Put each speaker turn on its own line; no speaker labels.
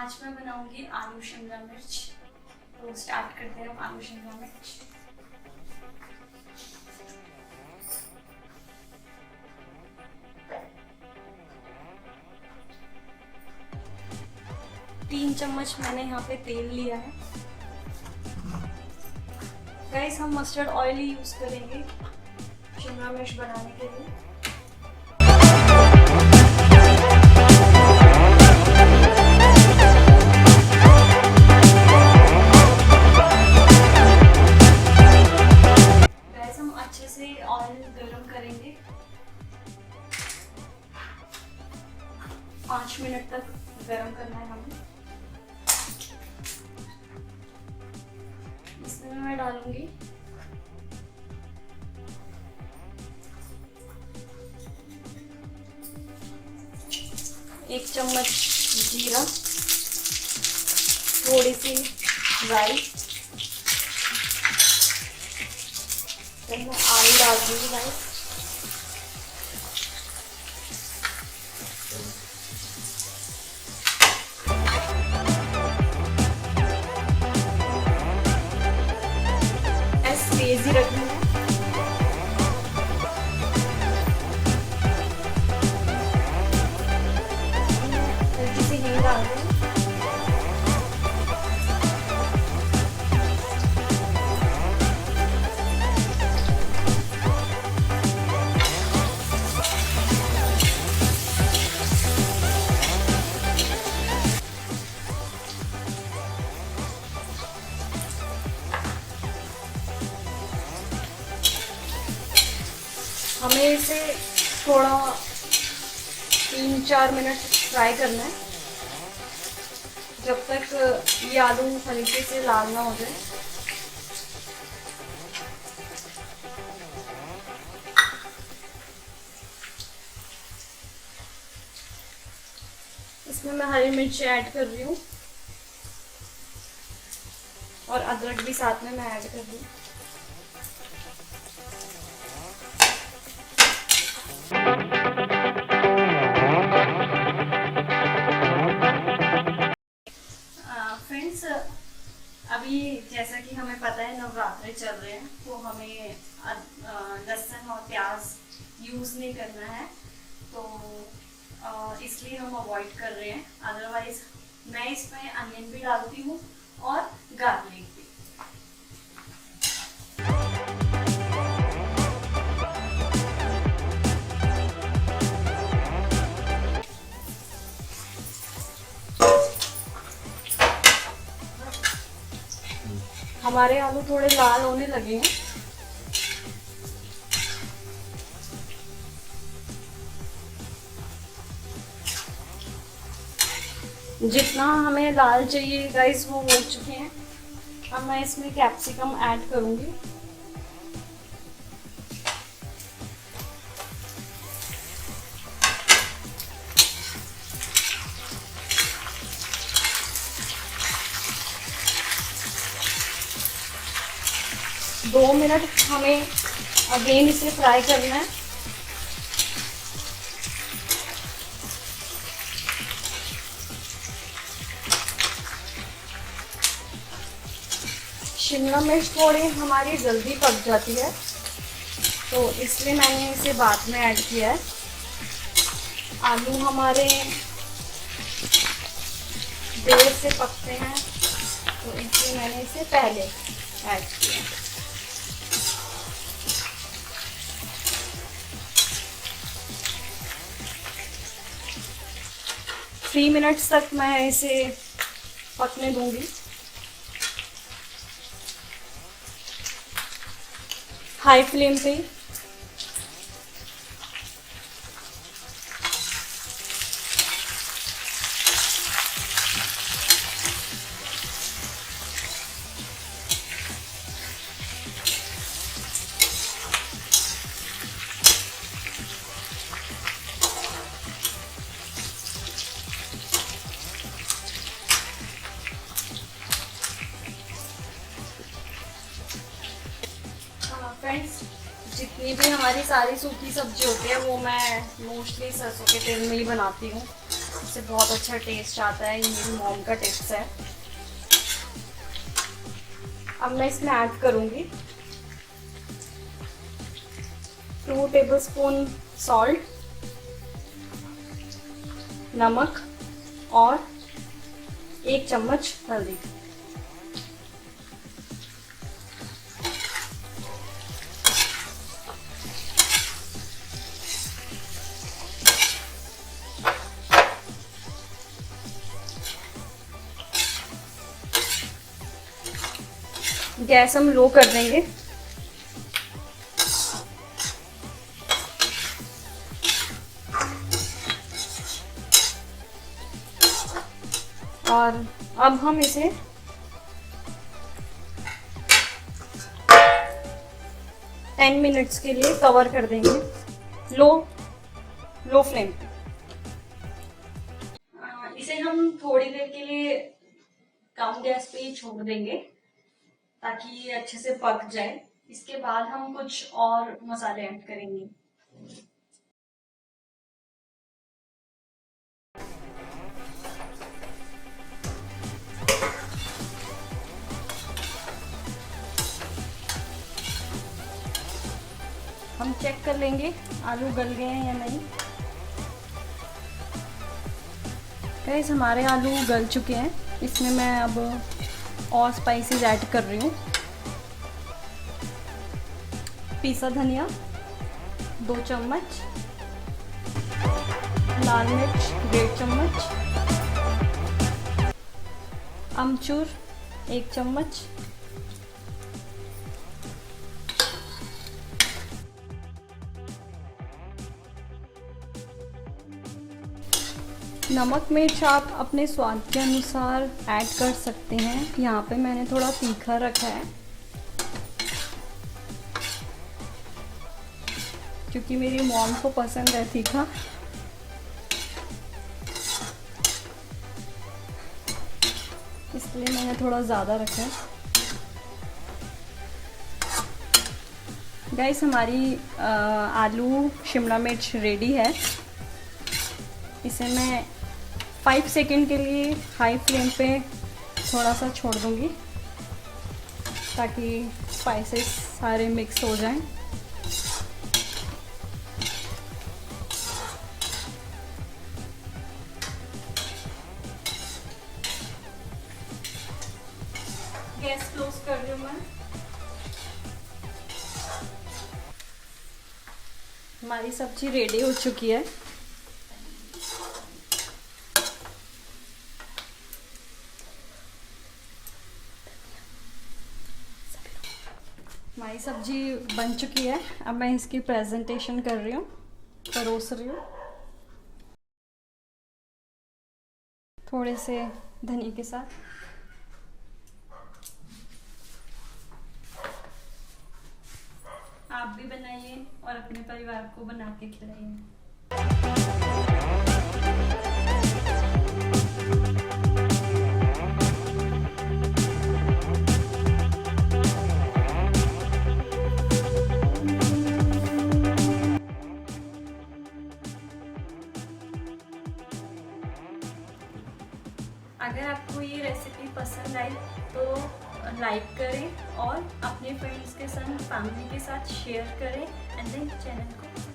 आज मैं बनाऊंगी आलू शिमला मिर्च। तो स्टार्ट करते हैं हम आलू शिमला मिर्च। तीन चम्मच मैंने यहाँ पे तेल लिया है। गाइस हम मस्टर्ड ऑयल ही यूज करेंगे शिमला मिर्च बनाने के लिए। अच्छे से ऑयल गरम करेंगे। 5 मिनट तक गरम करना है हमें। इसमें मैं डालूंगी 1 चम्मच जीरा, थोड़ी सी राई, मैं आलू डाल दूंगी गाइस। ऐसे तेज ही रखनी है। हल्की सी हींग डाल दूँ। हमें इसे थोड़ा 3-4 मिनट फ्राई करना है, जब तक ये आलू हल्के से लाल ना हो जाए। इसमें मैं हरी मिर्च ऐड कर रही हूँ और अदरक भी साथ में मैं ऐड कर रही हूँ। फ्रेंड्स, अभी जैसा कि हमें पता है नवरात्रे चल रहे हैं, तो हमें लहसुन और प्याज यूज़ नहीं करना है, तो इसलिए हम अवॉइड कर रहे हैं। अदरवाइज मैं इसमें अनियन भी डालती हूँ और गार्लिक भी। हमारे आलू थोड़े लाल होने लगे हैं। जितना हमें लाल चाहिए गाइस वो हो चुके हैं। अब मैं इसमें कैप्सिकम ऐड करूंगी। दो मिनट हमें अगेन इसे फ्राई करना है। शिमला मिर्च थोड़ी हमारी जल्दी पक जाती है, तो इसलिए मैंने इसे बाद में ऐड किया है। आलू हमारे देर से पकते हैं, तो इसलिए मैंने इसे पहले ऐड किया। 3 मिनट्स तक मैं इसे पकने दूंगी हाई फ्लेम पे। फ्रेंड्स, जितनी भी हमारी सारी सूखी सब्जी होती है वो मैं मोस्टली सरसों के तेल में ही बनाती हूँ। इससे बहुत अच्छा टेस्ट आता है। ये मेरी मॉम का टिप्स है। अब मैं इसमें ऐड करूँगी 2 टेबलस्पून सॉल्ट, नमक और 1 चम्मच हल्दी। गैस हम लो कर देंगे। और अब हम इसे 10 मिनट्स के लिए कवर कर देंगे लो फ्लेम पे। इसे हम थोड़ी देर के लिए कम गैस पे ही छोड़ देंगे ताकि ये अच्छे से पक जाए। इसके बाद हम कुछ और मसाले ऐड करेंगे। हम चेक कर लेंगे आलू गल गए हैं या नहीं। गाइस हमारे आलू गल चुके हैं। इसमें मैं अब और स्पाइसेस ऐड कर रही हूँ। पिसा धनिया 2 चम्मच, लाल मिर्च 1.5 चम्मच, अमचूर 1 चम्मच, नमक मिर्च आप अपने स्वाद के अनुसार ऐड कर सकते हैं। यहाँ पे मैंने थोड़ा तीखा रखा है क्योंकि मेरी मॉम को पसंद है तीखा। इसलिए मैंने थोड़ा ज़्यादा रखा है। गाइस हमारी आलू शिमला मिर्च रेडी है। इसे मैं 5 सेकंड के लिए हाई फ्लेम पे थोड़ा सा छोड़ दूंगी ताकि स्पाइसेस सारे मिक्स हो जाएं। गैस क्लोज कर रही हूँ मैं। हमारी सब्जी रेडी हो चुकी है। हमारी सब्जी बन चुकी है। अब मैं इसकी प्रेजेंटेशन कर रही हूँ, परोस रही हूँ थोड़े से धनिया के साथ। आप भी बनाइए और अपने परिवार को बना के खिलाइए। अगर आपको ये रेसिपी पसंद आई तो लाइक करें और अपने फ्रेंड्स के साथ, फैमिली के साथ शेयर करें एंड देन चैनल को